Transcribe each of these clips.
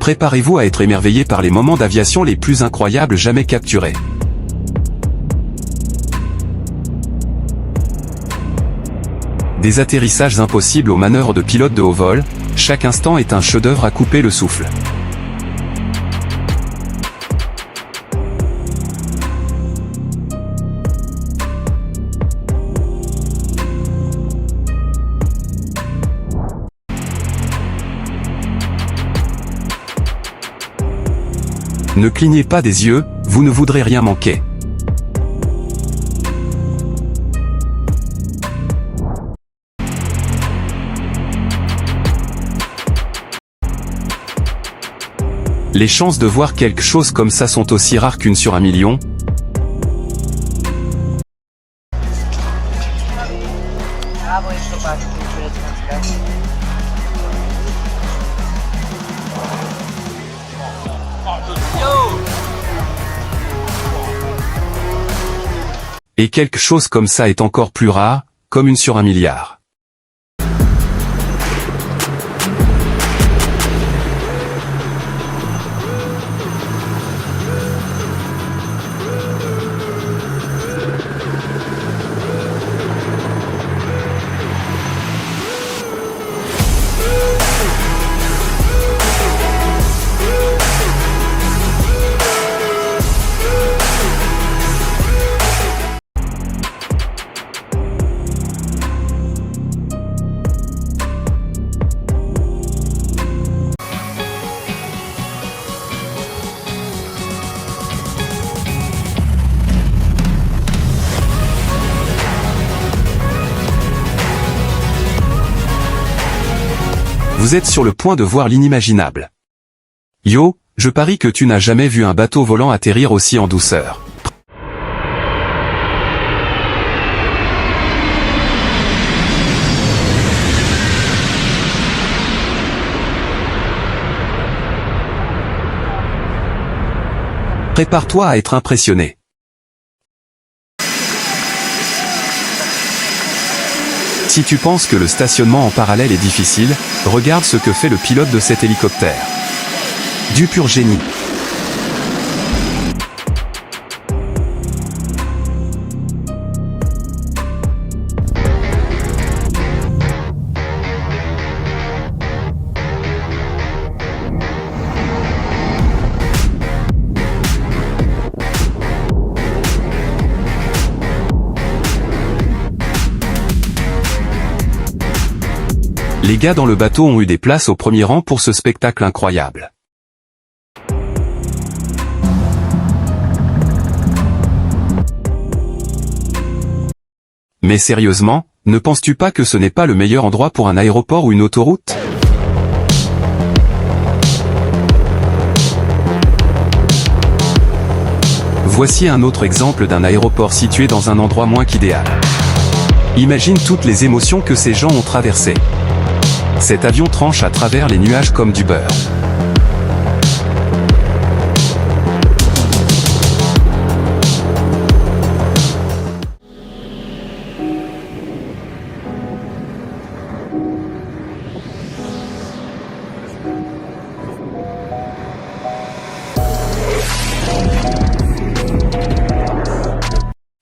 Préparez-vous à être émerveillé par les moments d'aviation les plus incroyables jamais capturés. Des atterrissages impossibles aux manœuvres de pilotes de haut vol, chaque instant est un chef-d'œuvre à couper le souffle. Ne clignez pas des yeux, vous ne voudrez rien manquer. Les chances de voir quelque chose comme ça sont aussi rares qu'une sur 1 million. Et quelque chose comme ça est encore plus rare, comme une sur 1 milliard. Vous êtes sur le point de voir l'inimaginable. Yo, je parie que tu n'as jamais vu un bateau volant atterrir aussi en douceur. Prépare-toi à être impressionné. Si tu penses que le stationnement en parallèle est difficile, regarde ce que fait le pilote de cet hélicoptère. Du pur génie. Les gars dans le bateau ont eu des places au premier rang pour ce spectacle incroyable. Mais sérieusement, ne penses-tu pas que ce n'est pas le meilleur endroit pour un aéroport ou une autoroute ? Voici un autre exemple d'un aéroport situé dans un endroit moins qu'idéal. Imagine toutes les émotions que ces gens ont traversées. Cet avion tranche à travers les nuages comme du beurre.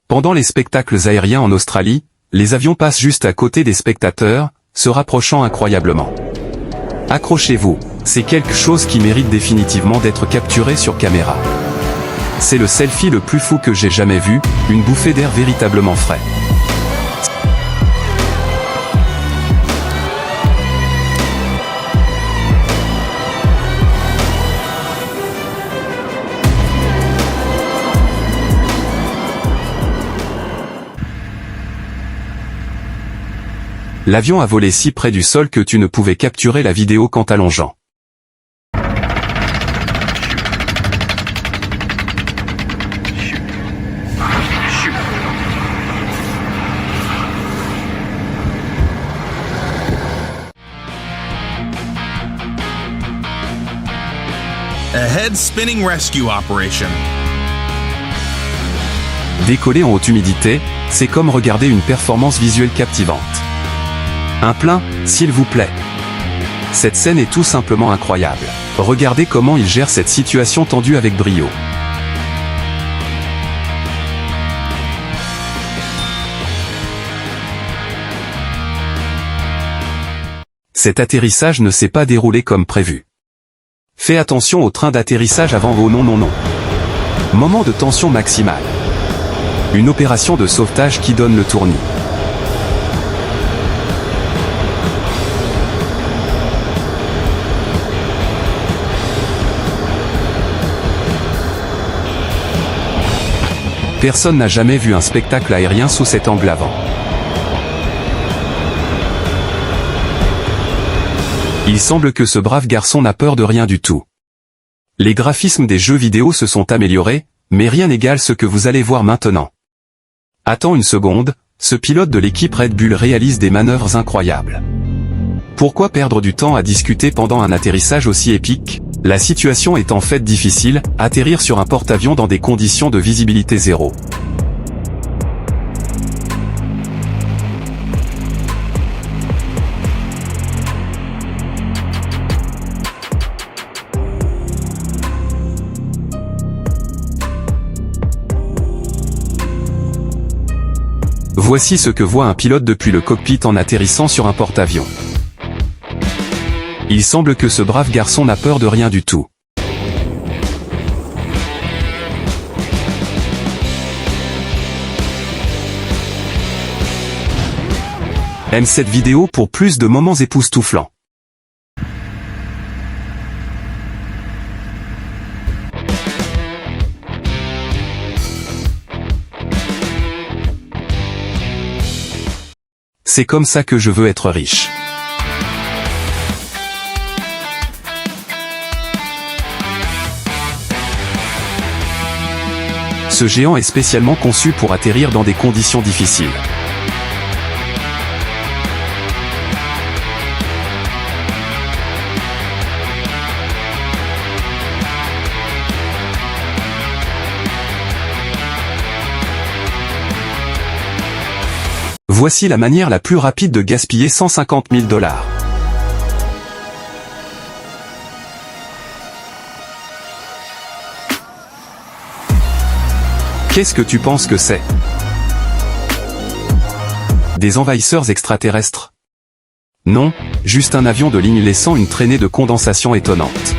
Pendant les spectacles aériens en Australie, les avions passent juste à côté des spectateurs, se rapprochant incroyablement. Accrochez-vous, c'est quelque chose qui mérite définitivement d'être capturé sur caméra. C'est le selfie le plus fou que j'ai jamais vu, une bouffée d'air véritablement frais. L'avion a volé si près du sol que tu ne pouvais capturer la vidéo qu'en t'allongeant. A head spinning rescue operation. Décoller en haute humidité, c'est comme regarder une performance visuelle captivante. Un plein, s'il vous plaît. Cette scène est tout simplement incroyable. Regardez comment il gère cette situation tendue avec brio. Cet atterrissage ne s'est pas déroulé comme prévu. Fais attention au train d'atterrissage avant. Oh non non non. Moment de tension maximale. Une opération de sauvetage qui donne le tournis. Personne n'a jamais vu un spectacle aérien sous cet angle avant. Il semble que ce brave garçon n'a peur de rien du tout. Les graphismes des jeux vidéo se sont améliorés, mais rien n'égale ce que vous allez voir maintenant. Attends une seconde, ce pilote de l'équipe Red Bull réalise des manœuvres incroyables. Pourquoi perdre du temps à discuter pendant un atterrissage aussi épique? La situation est en fait difficile, atterrir sur un porte-avions dans des conditions de visibilité zéro. Voici ce que voit un pilote depuis le cockpit en atterrissant sur un porte-avions. Il semble que ce brave garçon n'a peur de rien du tout. Aime cette vidéo pour plus de moments époustouflants. C'est comme ça que je veux être riche. Ce géant est spécialement conçu pour atterrir dans des conditions difficiles. Voici la manière la plus rapide de gaspiller 150 000 $. Qu'est-ce que tu penses que c'est? Des envahisseurs extraterrestres? Non, juste un avion de ligne laissant une traînée de condensation étonnante.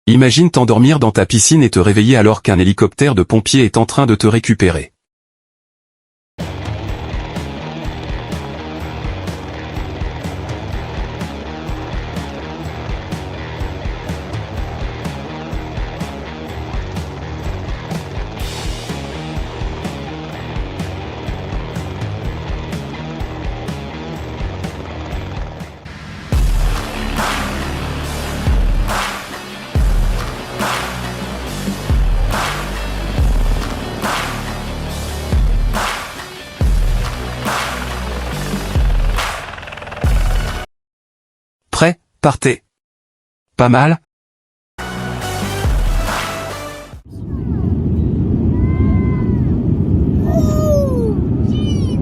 Imagine t'endormir dans ta piscine et te réveiller alors qu'un hélicoptère de pompiers est en train de te récupérer. Prêt, partez. Pas mal?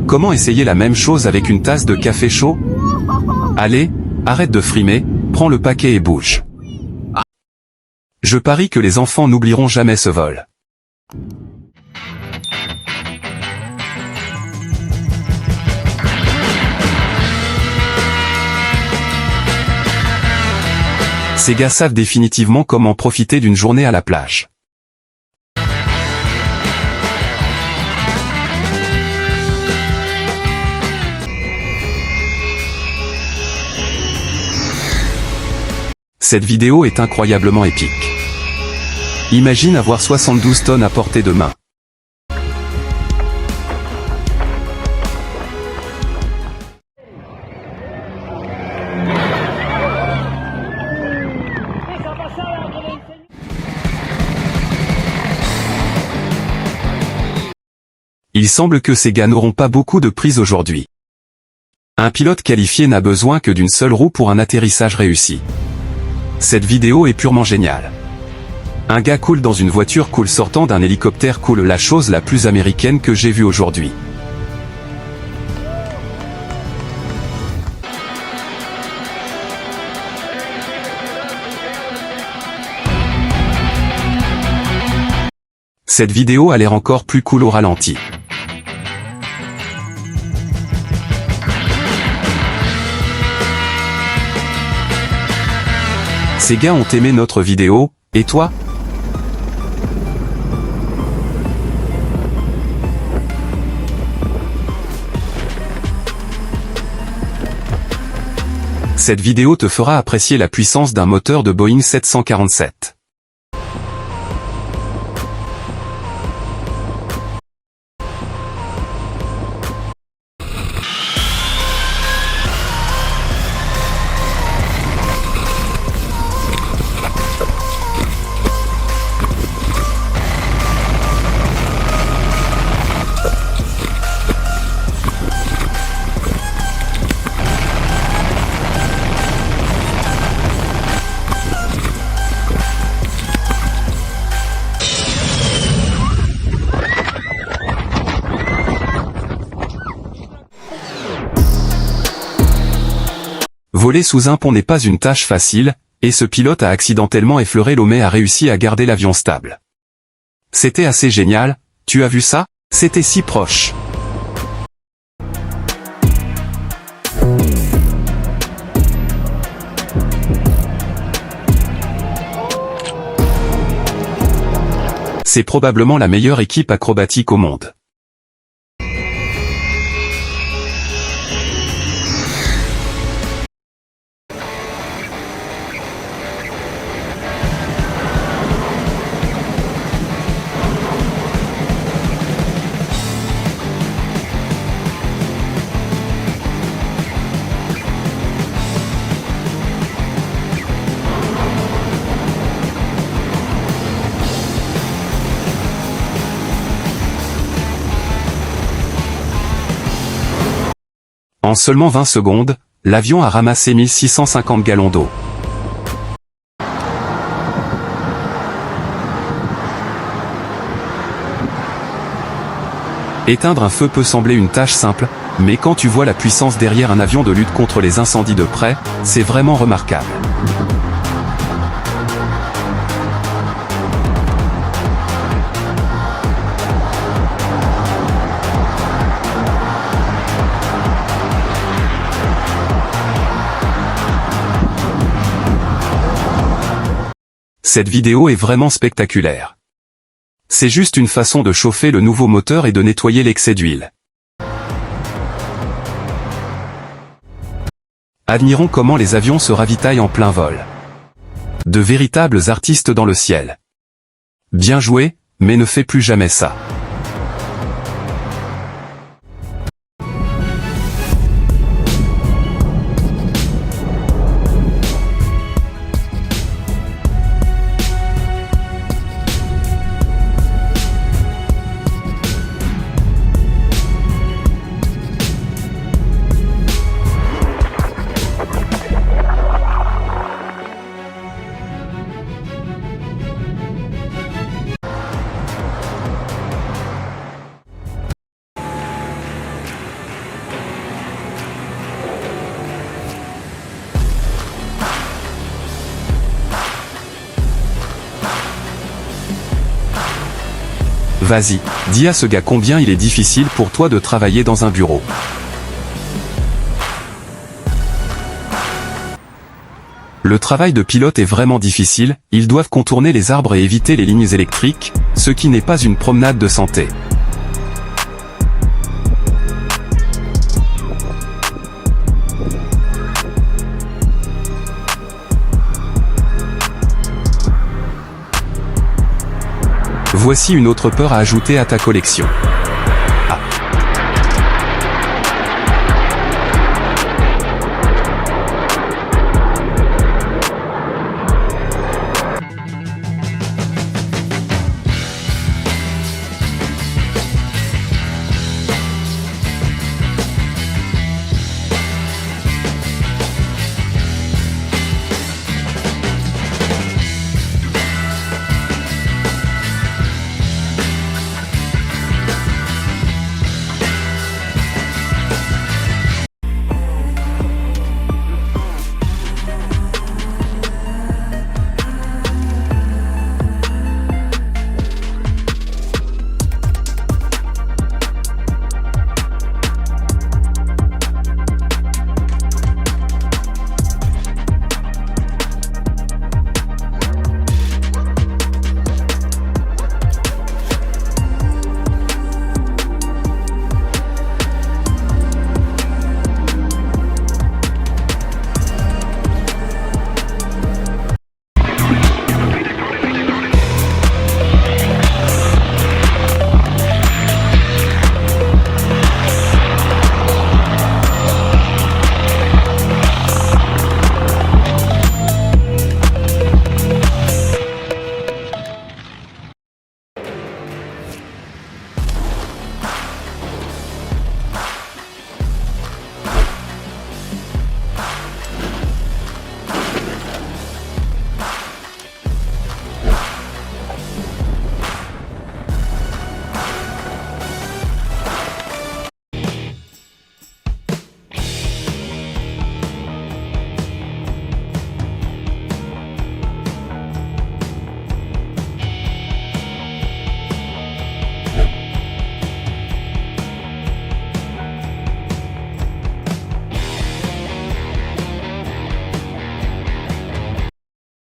Comment essayer la même chose avec une tasse de café chaud? Allez, arrête de frimer, prends le paquet et bouge. Je parie que les enfants n'oublieront jamais ce vol. Ces gars savent définitivement comment profiter d'une journée à la plage. Cette vidéo est incroyablement épique. Imagine avoir 72 tonnes à portée de main. Il semble que ces gars n'auront pas beaucoup de prise aujourd'hui. Un pilote qualifié n'a besoin que d'une seule roue pour un atterrissage réussi. Cette vidéo est purement géniale. Un gars cool dans une voiture cool sortant d'un hélicoptère cool, la chose la plus américaine que j'ai vue aujourd'hui. Cette vidéo a l'air encore plus cool au ralenti. Ces gars ont aimé notre vidéo, et toi? Cette vidéo te fera apprécier la puissance d'un moteur de Boeing 747. Voler sous un pont n'est pas une tâche facile, et ce pilote a accidentellement effleuré l'eau mais a réussi à garder l'avion stable. C'était assez génial, tu as vu ça? C'était si proche. C'est probablement la meilleure équipe acrobatique au monde. En seulement 20 secondes, l'avion a ramassé 1650 gallons d'eau. Éteindre un feu peut sembler une tâche simple, mais quand tu vois la puissance derrière un avion de lutte contre les incendies de près, c'est vraiment remarquable. Cette vidéo est vraiment spectaculaire. C'est juste une façon de chauffer le nouveau moteur et de nettoyer l'excès d'huile. Admirons comment les avions se ravitaillent en plein vol. De véritables artistes dans le ciel. Bien joué, mais ne fais plus jamais ça. Vas-y, dis à ce gars combien il est difficile pour toi de travailler dans un bureau. Le travail de pilote est vraiment difficile, ils doivent contourner les arbres et éviter les lignes électriques, ce qui n'est pas une promenade de santé. Voici une autre peur à ajouter à ta collection.